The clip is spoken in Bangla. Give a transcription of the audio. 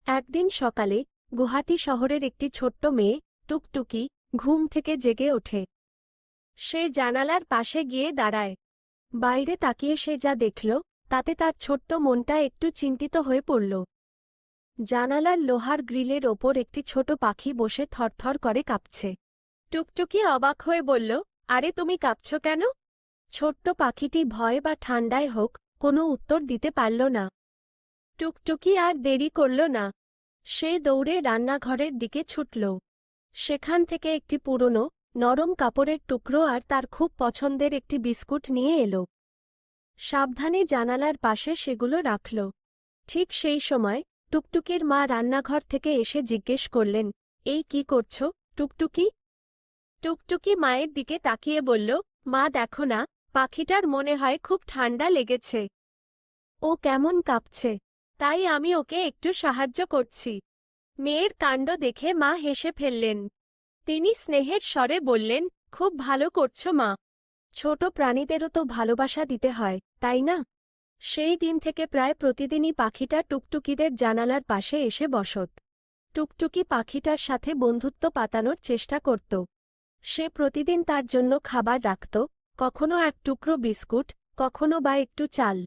একদিন সকালে গুয়াহাটি শহরের একটি ছোট্ট মেয়ে টুকটুকি ঘুম থেকে জেগে ওঠে। সে জানালার পাশে গিয়ে দাঁড়ায়। বাইরে তাকিয়ে সে যা দেখল তাতে তার ছোট্ট মনটা একটু চিন্তিত হয়ে পড়ল। জানালার লোহার গ্রিলের ওপর একটি ছোট পাখি বসে থরথর করে কাঁপছে। টুকটুকি অবাক হয়ে বলল, আরে তুমি কাঁপছ কেন? ছোট্ট পাখিটি ভয় বা ঠান্ডায় হোক কোনো উত্তর দিতে পারল না। টুকটুকি আর দেরি করল না। সে দৌড়ে রান্নাঘরের দিকে ছুটল। সেখান থেকে একটি পুরনো নরম কাপড়ের টুকরো আর তার খুব পছন্দের একটি বিস্কুট নিয়ে এলো। সাবধানে জানালার পাশে সেগুলো রাখল। ঠিক সেই সময় টুকটুকির মা রান্নাঘর থেকে এসে জিজ্ঞেস করলেন, এই কি করছো টুকটুকি? টুকটুকি মায়ের দিকে তাকিয়ে বলল, মা দেখো না, পাখিটার মনে হয় খুব ঠান্ডা লেগেছে। ও কেমন কাঁপছে, তাই আমি ওকে একটু সাহায্য করছি। মেয়ের কাণ্ড দেখে মা হেসে ফেললেন। তিনি স্নেহের স্বরে বললেন, খুব ভালো করছো মা। ছোট প্রাণীদেরও তো ভালোবাসা দিতে হয়, তাই না? সেই দিন থেকে প্রায় প্রতিদিনই পাখিটা টুকটুকিদের জানালার পাশে এসে বসত। টুকটুকি পাখিটার সাথে বন্ধুত্ব পাতানোর চেষ্টা করত। সে প্রতিদিন তার জন্য খাবার রাখত, কখনো এক টুকরো বিস্কুট, কখনো বা একটু চাল।